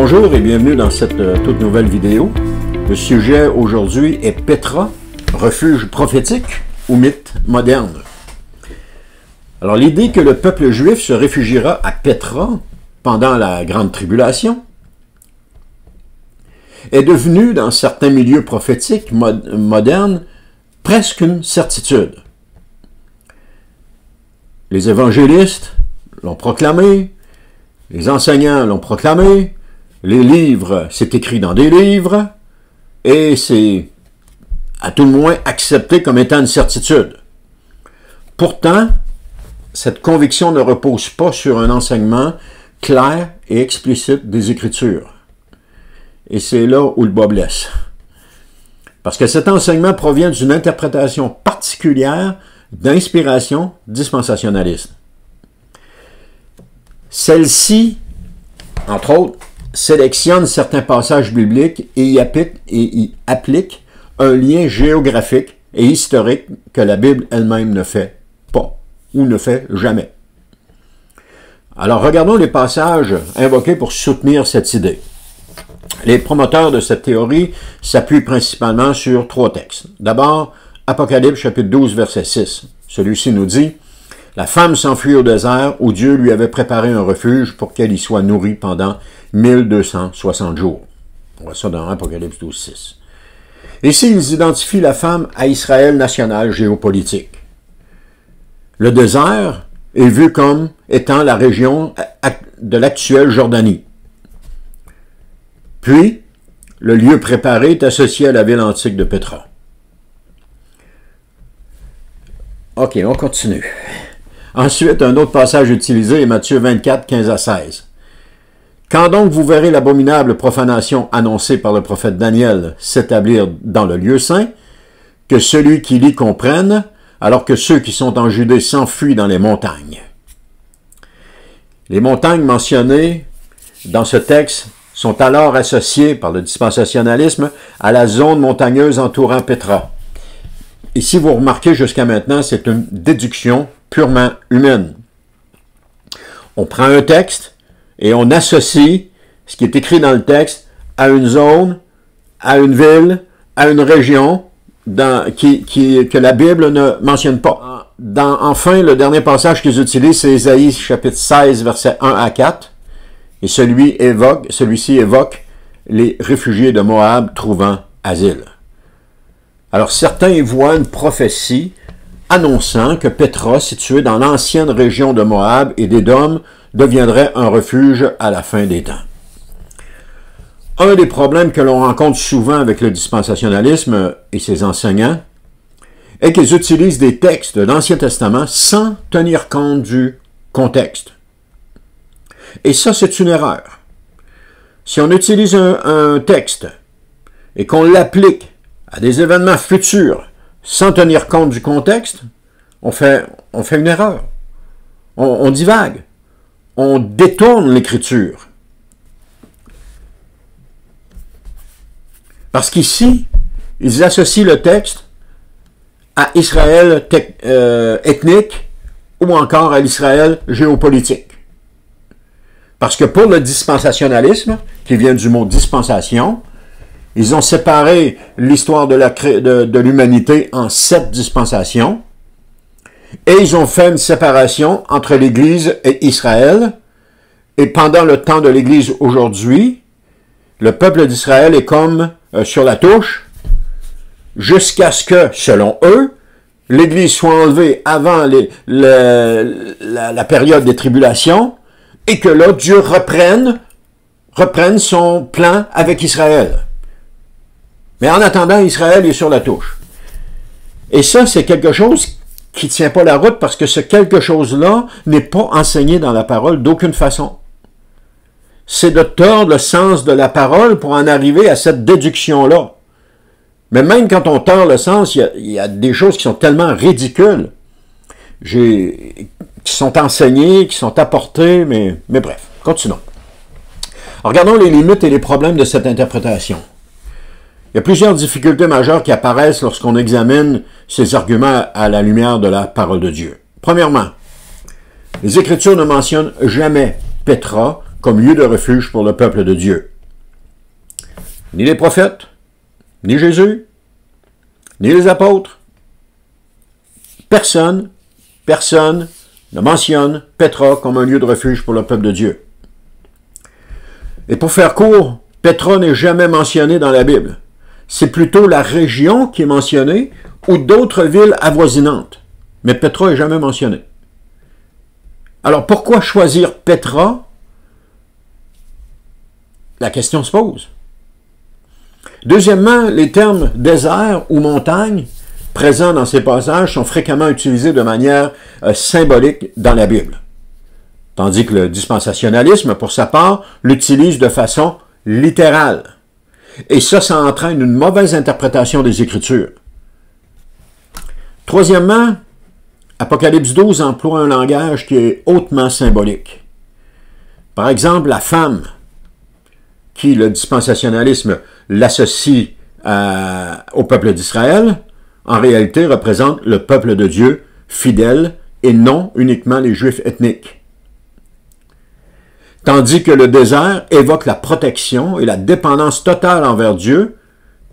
Bonjour et bienvenue dans cette toute nouvelle vidéo. Le sujet aujourd'hui est Pétra, refuge prophétique ou mythe moderne. Alors l'idée que le peuple juif se réfugiera à Pétra pendant la Grande Tribulation est devenue dans certains milieux prophétiques modernes presque une certitude. Les évangélistes l'ont proclamé, les enseignants l'ont proclamé, les livres, c'est écrit dans des livres, et c'est à tout le moins accepté comme étant une certitude. Pourtant, cette conviction ne repose pas sur un enseignement clair et explicite des Écritures. Et c'est là où le bas blesse. Parce que cet enseignement provient d'une interprétation particulière d'inspiration dispensationaliste. Celle-ci, entre autres, sélectionne certains passages bibliques et y applique un lien géographique et historique que la Bible elle-même ne fait pas ou ne fait jamais. Alors, regardons les passages invoqués pour soutenir cette idée. Les promoteurs de cette théorie s'appuient principalement sur trois textes. D'abord, Apocalypse chapitre 12, verset 6. Celui-ci nous dit « La femme s'enfuit au désert où Dieu lui avait préparé un refuge pour qu'elle y soit nourrie pendant 1260 jours. » On voit ça dans Apocalypse 12, 6. Ici, ils identifient la femme à Israël national géopolitique. Le désert est vu comme étant la région de l'actuelle Jordanie. Puis, le lieu préparé est associé à la ville antique de Pétra. OK, on continue. Ensuite, un autre passage utilisé est Matthieu 24, 15 à 16. « Quand donc vous verrez l'abominable profanation annoncée par le prophète Daniel s'établir dans le lieu saint, que celui qui lit comprenne, alors que ceux qui sont en Judée s'enfuient dans les montagnes. » Les montagnes mentionnées dans ce texte sont alors associées par le dispensationalisme à la zone montagneuse entourant Pétra. Et si vous remarquez jusqu'à maintenant, c'est une déduction purement humaine. On prend un texte et on associe ce qui est écrit dans le texte à une zone, à une ville, à une région que la Bible ne mentionne pas. Enfin, le dernier passage qu'ils utilisent, c'est Ésaïe chapitre 16, versets 1 à 4. Et celui-ci évoque les réfugiés de Moab trouvant asile. Alors, certains y voient une prophétie annonçant que Pétra, située dans l'ancienne région de Moab et d'Édom, deviendrait un refuge à la fin des temps. Un des problèmes que l'on rencontre souvent avec le dispensationalisme et ses enseignants est qu'ils utilisent des textes de l'Ancien Testament sans tenir compte du contexte. Et ça, c'est une erreur. Si on utilise un texte et qu'on l'applique à des événements futurs sans tenir compte du contexte, on fait une erreur. On divague. On détourne l'Écriture. Parce qu'ici, ils associent le texte à Israël ethnique ou encore à l'Israël géopolitique. Parce que pour le dispensationalisme, qui vient du mot dispensation, ils ont séparé l'histoire de l'humanité en 7 dispensations, et ils ont fait une séparation entre l'Église et Israël, et pendant le temps de l'Église aujourd'hui, le peuple d'Israël est comme sur la touche, jusqu'à ce que, selon eux, l'Église soit enlevée avant la période des tribulations, et que là, Dieu reprenne son plan avec Israël. Mais en attendant, Israël est sur la touche. Et ça, c'est quelque chose qui ne tient pas la route parce que ce quelque chose-là n'est pas enseigné dans la parole d'aucune façon. C'est de tordre le sens de la parole pour en arriver à cette déduction-là. Mais même quand on tord le sens, il y a des choses qui sont tellement ridicules, qui sont enseignées, qui sont apportées, mais bref, continuons. Alors, regardons les limites et les problèmes de cette interprétation. Il y a plusieurs difficultés majeures qui apparaissent lorsqu'on examine ces arguments à la lumière de la parole de Dieu. Premièrement, les Écritures ne mentionnent jamais Pétra comme lieu de refuge pour le peuple de Dieu. Ni les prophètes, ni Jésus, ni les apôtres, personne ne mentionne Pétra comme un lieu de refuge pour le peuple de Dieu. Et pour faire court, Pétra n'est jamais mentionné dans la Bible. C'est plutôt la région qui est mentionnée ou d'autres villes avoisinantes. Mais Pétra n'est jamais mentionné. Alors pourquoi choisir Pétra? La question se pose. Deuxièmement, les termes désert ou montagne présents dans ces passages sont fréquemment utilisés de manière symbolique dans la Bible. Tandis que le dispensationalisme, pour sa part, l'utilise de façon littérale. Et ça entraîne une mauvaise interprétation des Écritures. Troisièmement, Apocalypse 12 emploie un langage qui est hautement symbolique. Par exemple, la femme, qui le dispensationalisme l'associe au peuple d'Israël, en réalité représente le peuple de Dieu fidèle et non uniquement les Juifs ethniques. Tandis que le désert évoque la protection et la dépendance totale envers Dieu,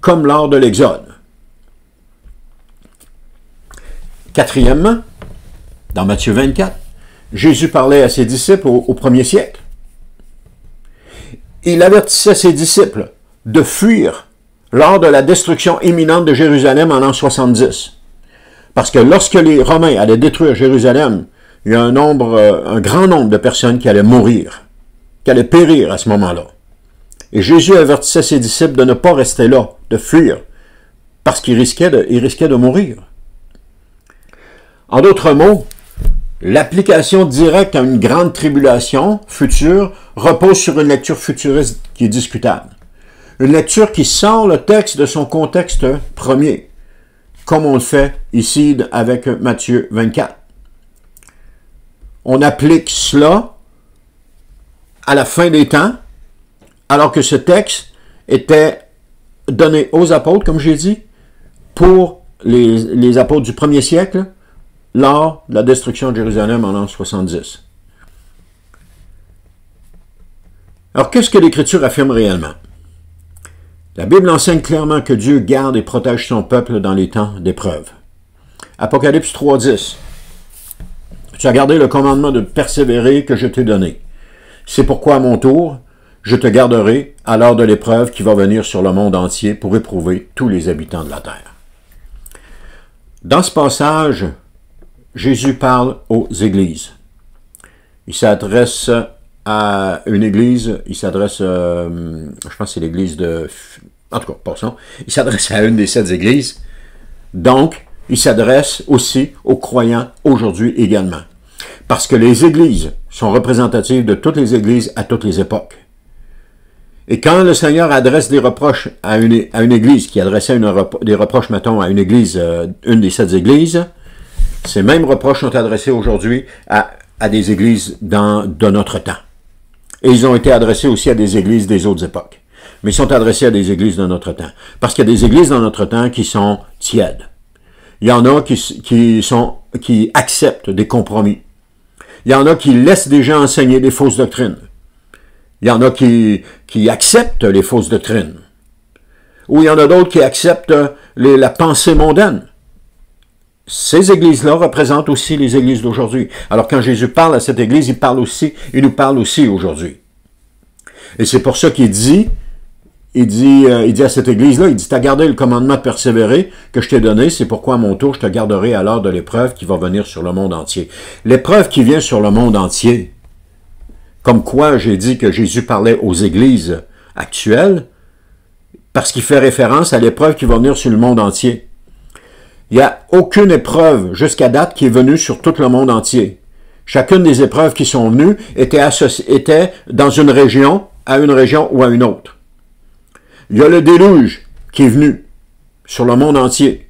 comme lors de l'Exode. Quatrièmement, dans Matthieu 24, Jésus parlait à ses disciples au premier siècle. Il avertissait ses disciples de fuir lors de la destruction imminente de Jérusalem en l'an 70. Parce que lorsque les Romains allaient détruire Jérusalem, il y a un grand nombre de personnes qui allaient mourir, qui allaient périr à ce moment-là. Et Jésus avertissait ses disciples de ne pas rester là, de fuir, parce qu'ils risquaient de mourir. En d'autres mots, l'application directe à une grande tribulation future repose sur une lecture futuriste qui est discutable. Une lecture qui sort le texte de son contexte premier, comme on le fait ici avec Matthieu 24. On applique cela à la fin des temps, alors que ce texte était donné aux apôtres, comme j'ai dit, pour les apôtres du premier siècle, lors de la destruction de Jérusalem en l'an 70. Alors, qu'est-ce que l'Écriture affirme réellement? La Bible enseigne clairement que Dieu garde et protège son peuple dans les temps d'épreuve. Apocalypse 3.10. Tu as gardé le commandement de persévérer que je t'ai donné. C'est pourquoi, à mon tour, je te garderai à l'heure de l'épreuve qui va venir sur le monde entier pour éprouver tous les habitants de la terre. Dans ce passage, Jésus parle aux églises. Il s'adresse à une église, je pense que c'est l'église de... En tout cas, passons. Il s'adresse à une des 7 églises. Donc, il s'adresse aussi aux croyants aujourd'hui également. Parce que les églises sont représentatives de toutes les églises à toutes les époques. Et quand le Seigneur adresse des reproches à une église, qui adressait des reproches, mettons, à une église, une des 7 églises, ces mêmes reproches sont adressés aujourd'hui à des églises de notre temps. Et ils ont été adressés aussi à des églises des autres époques. Mais ils sont adressés à des églises de notre temps. Parce qu'il y a des églises dans notre temps qui sont tièdes. Il y en a qui acceptent des compromis. Il y en a qui laissent des gens enseigner des fausses doctrines. Il y en a qui acceptent les fausses doctrines. Ou il y en a d'autres qui acceptent la pensée mondaine. Ces églises-là représentent aussi les églises d'aujourd'hui. Alors quand Jésus parle à cette église, il nous parle aussi aujourd'hui. Et c'est pour ça qu'il dit à cette église-là, il dit, t'as gardé le commandement de persévérer que je t'ai donné, c'est pourquoi à mon tour je te garderai à l'heure de l'épreuve qui va venir sur le monde entier. L'épreuve qui vient sur le monde entier, comme quoi j'ai dit que Jésus parlait aux églises actuelles, parce qu'il fait référence à l'épreuve qui va venir sur le monde entier. Il n'y a aucune épreuve jusqu'à date qui est venue sur tout le monde entier. Chacune des épreuves qui sont venues était dans une région, à une région ou à une autre. Il y a le déluge qui est venu sur le monde entier,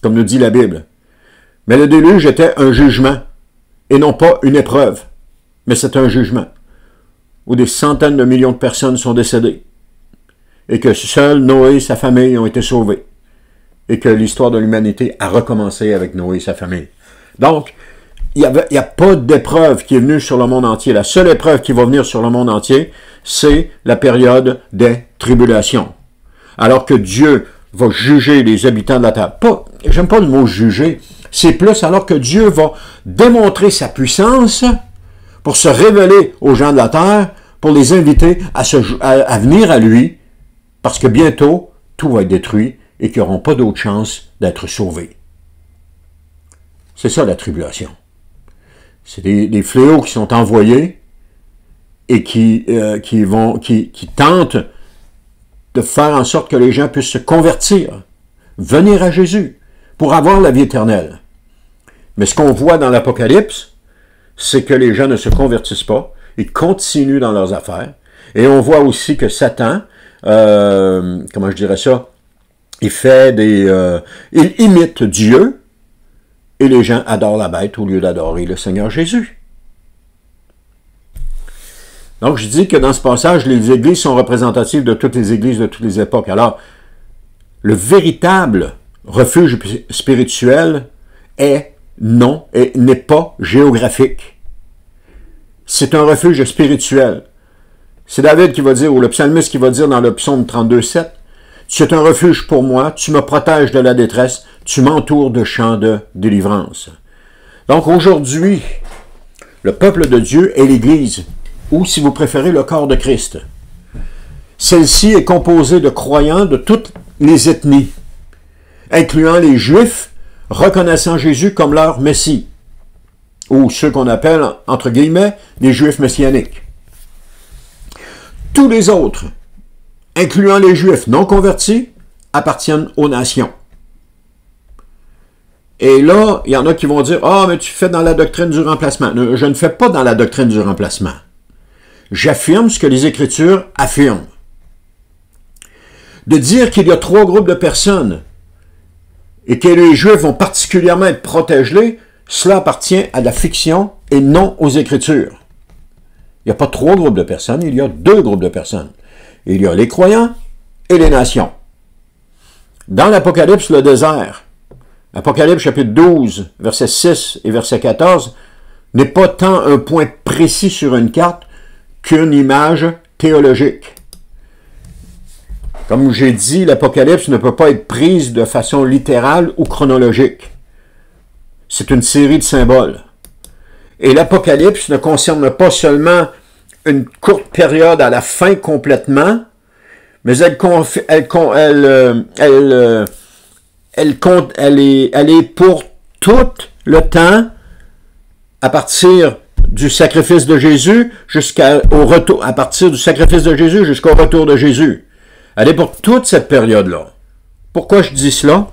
comme nous dit la Bible. Mais le déluge était un jugement, et non pas une épreuve, mais c'est un jugement, où des centaines de millions de personnes sont décédées, et que seul Noé et sa famille ont été sauvés. Et que l'histoire de l'humanité a recommencé avec Noé et sa famille. Donc, il n'y a pas d'épreuve qui est venue sur le monde entier. La seule épreuve qui va venir sur le monde entier, c'est la période des tribulations. Alors que Dieu va juger les habitants de la terre. J'aime pas le mot juger, c'est plus alors que Dieu va démontrer sa puissance pour se révéler aux gens de la terre, pour les inviter à venir à lui, parce que bientôt, tout va être détruit et qu'ils n'auront pas d'autre chance d'être sauvés. C'est ça la tribulation. C'est des fléaux qui sont envoyés et qui tentent de faire en sorte que les gens puissent se convertir, venir à Jésus pour avoir la vie éternelle. Mais ce qu'on voit dans l'Apocalypse, c'est que les gens ne se convertissent pas, ils continuent dans leurs affaires. Et on voit aussi que Satan, comment je dirais ça, il imite Dieu, et les gens adorent la bête au lieu d'adorer le Seigneur Jésus. Donc, je dis que dans ce passage, les églises sont représentatives de toutes les églises de toutes les époques. Alors, le véritable refuge spirituel n'est pas géographique. C'est un refuge spirituel. C'est David qui va dire, ou le psalmiste qui va dire dans le psaume 32,7, « Tu es un refuge pour moi, tu me protèges de la détresse, tu m'entoures de chants de délivrance. » Donc aujourd'hui, le peuple de Dieu est l'Église, ou si vous préférez, le corps de Christ. Celle-ci est composée de croyants de toutes les ethnies, incluant les Juifs reconnaissant Jésus comme leur Messie, ou ceux qu'on appelle, entre guillemets, les Juifs messianiques. Tous les autres, incluant les Juifs non convertis, appartiennent aux nations. Et là, il y en a qui vont dire « Ah, mais tu fais dans la doctrine du remplacement. » Je ne fais pas dans la doctrine du remplacement. J'affirme ce que les Écritures affirment. De dire qu'il y a 3 groupes de personnes et que les Juifs vont particulièrement être protégés, cela appartient à la fiction et non aux Écritures. Il n'y a pas 3 groupes de personnes, il y a 2 groupes de personnes. Il y a les croyants et les nations. Dans l'Apocalypse, le désert, Apocalypse chapitre 12, versets 6 et verset 14, n'est pas tant un point précis sur une carte qu'une image théologique. Comme j'ai dit, l'Apocalypse ne peut pas être prise de façon littérale ou chronologique. C'est une série de symboles. Et l'Apocalypse ne concerne pas seulement une courte période à la fin complètement, mais elle est pour tout le temps à partir du sacrifice de Jésus jusqu'au retour, à partir du sacrifice de Jésus jusqu'au retour de Jésus. Elle est pour toute cette période-là. Pourquoi je dis cela?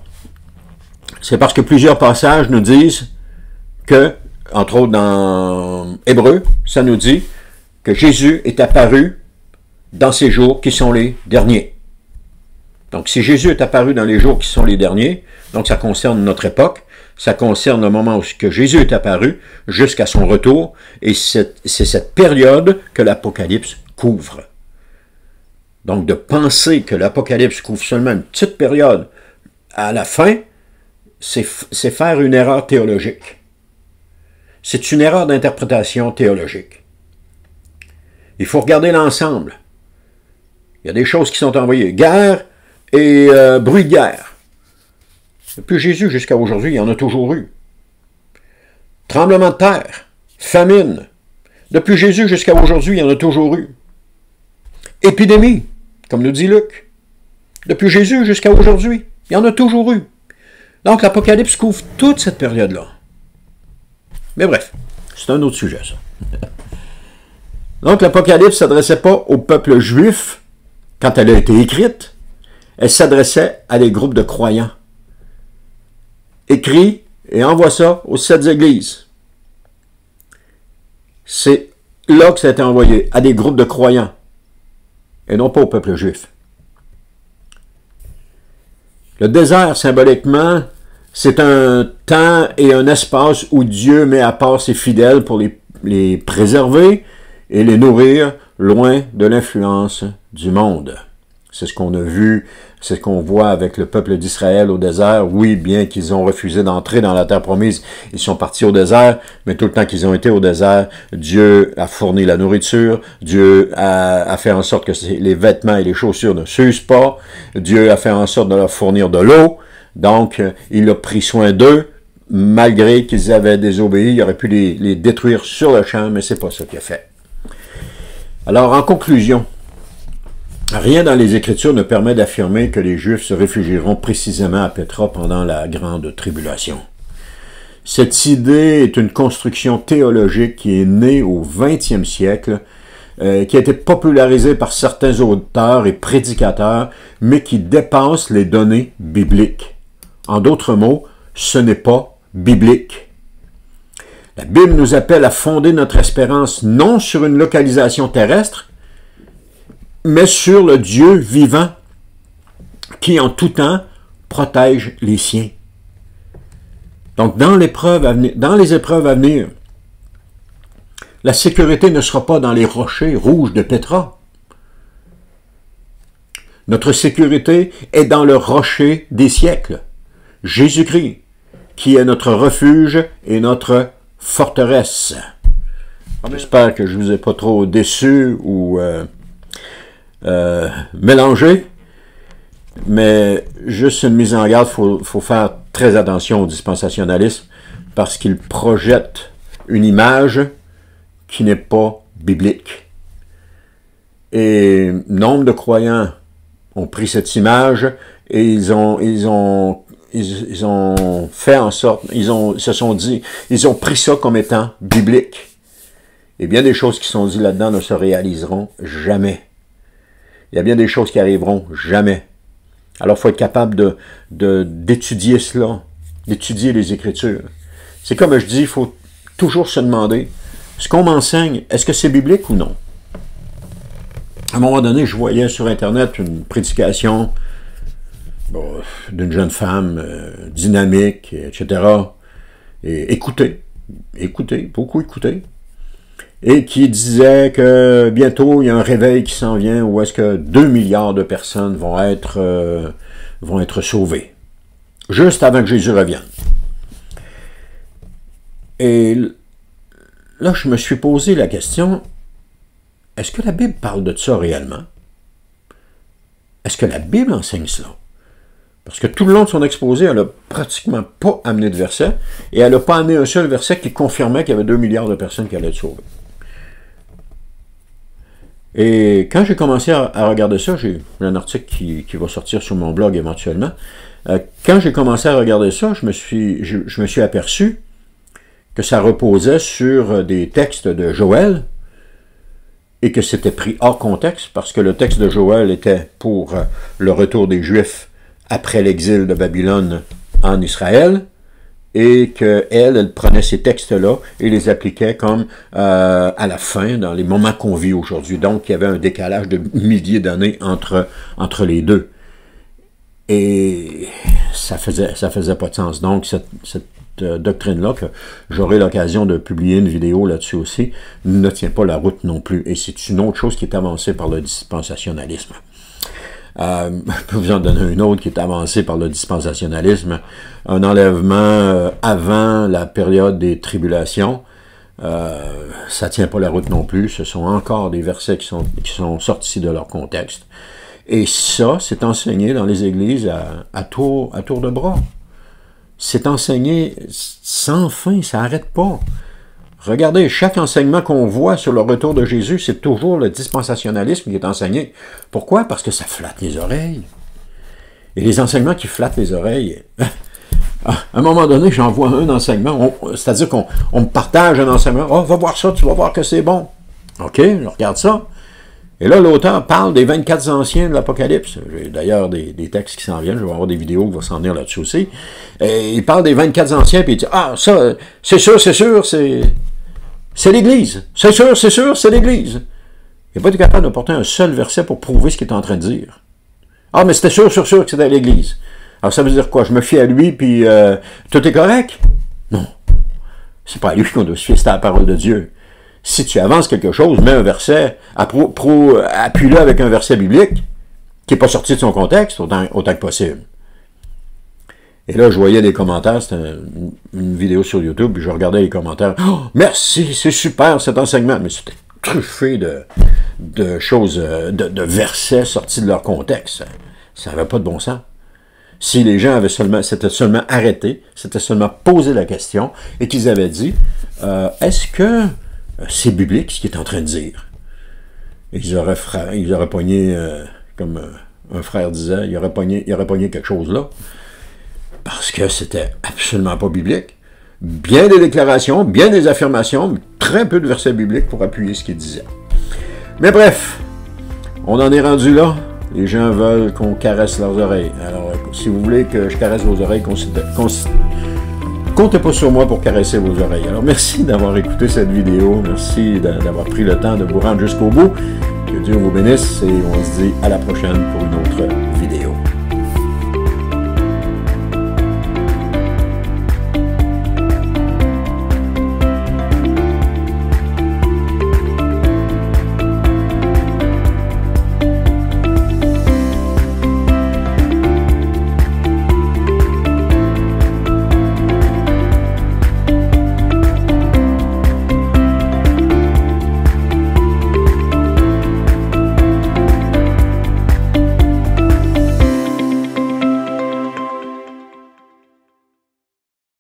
C'est parce que plusieurs passages nous disent que, entre autres dans Hébreux, ça nous dit que Jésus est apparu dans ces jours qui sont les derniers. Donc, si Jésus est apparu dans les jours qui sont les derniers, donc ça concerne notre époque, ça concerne le moment où Jésus est apparu jusqu'à son retour, et c'est cette période que l'Apocalypse couvre. Donc, de penser que l'Apocalypse couvre seulement une petite période à la fin, c'est faire une erreur théologique. C'est une erreur d'interprétation théologique. Il faut regarder l'ensemble. Il y a des choses qui sont envoyées. Guerre et bruit de guerre. Depuis Jésus jusqu'à aujourd'hui, il y en a toujours eu. Tremblement de terre, famine. Depuis Jésus jusqu'à aujourd'hui, il y en a toujours eu. Épidémie, comme nous dit Luc. Depuis Jésus jusqu'à aujourd'hui, il y en a toujours eu. Donc l'Apocalypse couvre toute cette période-là. Mais bref, c'est un autre sujet, ça. Donc l'Apocalypse ne s'adressait pas au peuple juif quand elle a été écrite. Elle s'adressait à des groupes de croyants. Écrit et envoie ça aux 7 églises. C'est là que ça a été envoyé, à des groupes de croyants, et non pas au peuple juif. Le désert, symboliquement, c'est un temps et un espace où Dieu met à part ses fidèles pour les préserver et les nourrir loin de l'influence du monde. C'est ce qu'on a vu, c'est ce qu'on voit avec le peuple d'Israël au désert. Oui, bien qu'ils ont refusé d'entrer dans la terre promise, ils sont partis au désert, mais tout le temps qu'ils ont été au désert, Dieu a fourni la nourriture, Dieu a fait en sorte que les vêtements et les chaussures ne s'usent pas, Dieu a fait en sorte de leur fournir de l'eau, donc il a pris soin d'eux, malgré qu'ils avaient désobéi, il aurait pu les détruire sur le champ, mais c'est pas ça qu'il a fait. Alors, en conclusion, rien dans les Écritures ne permet d'affirmer que les Juifs se réfugieront précisément à Pétra pendant la grande tribulation. Cette idée est une construction théologique qui est née au 20e siècle, qui a été popularisée par certains auteurs et prédicateurs, mais qui dépasse les données bibliques. En d'autres mots, ce n'est pas biblique. La Bible nous appelle à fonder notre espérance non sur une localisation terrestre, mais sur le Dieu vivant qui en tout temps protège les siens. Donc dans les épreuves à venir, la sécurité ne sera pas dans les rochers rouges de Pétra. Notre sécurité est dans le rocher des siècles, Jésus-Christ, qui est notre refuge et notre forteresse. J'espère que je ne vous ai pas trop déçu ou mélangé, mais juste une mise en garde, il faut faire très attention au dispensationalisme parce qu'il projette une image qui n'est pas biblique. Et nombre de croyants ont pris cette image et ils ont fait en sorte, ils ont pris ça comme étant biblique. Et bien des choses qui sont dites là-dedans ne se réaliseront jamais. Il y a bien des choses qui arriveront jamais. Alors, il faut être capable d'étudier cela, d'étudier les Écritures. C'est comme je dis, il faut toujours se demander, ce qu'on m'enseigne, est-ce que c'est biblique ou non? À un moment donné, je voyais sur Internet une prédication d'une jeune femme dynamique, etc. Et écoutez, beaucoup écouter. Et qui disait que bientôt, il y a un réveil qui s'en vient où est-ce que 2 milliards de personnes vont être sauvées. Juste avant que Jésus revienne. Et là, je me suis posé la question, est-ce que la Bible parle de ça réellement? Est-ce que la Bible enseigne cela? Parce que tout le long de son exposé, elle n'a pratiquement pas amené de verset, et elle n'a pas amené un seul verset qui confirmait qu'il y avait 2 milliards de personnes qui allaient être sauvées. Et quand j'ai commencé à regarder ça, j'ai un article qui va sortir sur mon blog éventuellement. Quand j'ai commencé à regarder ça, je me suis aperçu que ça reposait sur des textes de Joël et que c'était pris hors contexte parce que le texte de Joël était pour le retour des Juifs après l'exil de Babylone en Israël, et qu'elle prenait ces textes-là et les appliquait comme à la fin, dans les moments qu'on vit aujourd'hui. Donc, il y avait un décalage de milliers d'années entre les deux. Et ça faisait pas de sens. Donc, cette doctrine-là, que j'aurai l'occasion de publier une vidéo là-dessus aussi, ne tient pas la route non plus. Et c'est une autre chose qui est avancée par le dispensationalisme. Je peux vous en donner une autre qui est avancée par le dispensationalisme. Un enlèvement avant la période des tribulations. Ça tient pas la route non plus. Ce sont encore des versets qui sont sortis de leur contexte. Et ça, c'est enseigné dans les églises à tour de bras. C'est enseigné sans fin, ça n'arrête pas. Regardez, chaque enseignement qu'on voit sur le retour de Jésus, c'est toujours le dispensationalisme qui est enseigné. Pourquoi? Parce que ça flatte les oreilles. Et les enseignements qui flattent les oreilles, à un moment donné, j'envoie un enseignement, c'est-à-dire qu'on me partage un enseignement. « Oh, va voir ça, tu vas voir que c'est bon. » OK, je regarde ça. Et là, l'auteur parle des 24 anciens de l'Apocalypse. J'ai d'ailleurs des textes qui s'en viennent, je vais avoir des vidéos qui vont s'en venir là-dessus aussi. Et il parle des 24 anciens, puis il dit « Ah, ça, c'est sûr, c'est l'Église. C'est sûr, c'est l'Église. » Il n'a pas été capable d'apporter un seul verset pour prouver ce qu'il est en train de dire. « Ah, mais c'était sûr que c'était l'Église. » Alors ça veut dire quoi? Je me fie à lui, puis tout est correct? Non. C'est pas à lui qu'on doit se fier, c'est à la parole de Dieu. Si tu avances quelque chose, mets un verset, appuie-le avec un verset biblique, qui n'est pas sorti de son contexte, autant que possible. Et là, je voyais les commentaires, c'était une vidéo sur YouTube, puis je regardais les commentaires. Oh, merci, c'est super cet enseignement. Mais c'était truffé de choses, de versets sortis de leur contexte. Ça n'avait pas de bon sens. Si les gens s'étaient seulement arrêtés, s'étaient seulement posé la question, et qu'ils avaient dit, est-ce que c'est biblique ce qu'il est en train de dire? Et ils auraient pogné, comme un frère disait, il aurait pogné quelque chose là. Parce que c'était absolument pas biblique. Bien des déclarations, bien des affirmations, mais très peu de versets bibliques pour appuyer ce qu'il disait. Mais bref, on en est rendu là. Les gens veulent qu'on caresse leurs oreilles. Alors, si vous voulez que je caresse vos oreilles, comptez pas sur moi pour caresser vos oreilles. Alors, merci d'avoir écouté cette vidéo. Merci d'avoir pris le temps de vous rendre jusqu'au bout. Que Dieu vous bénisse et on se dit à la prochaine pour une autre vidéo.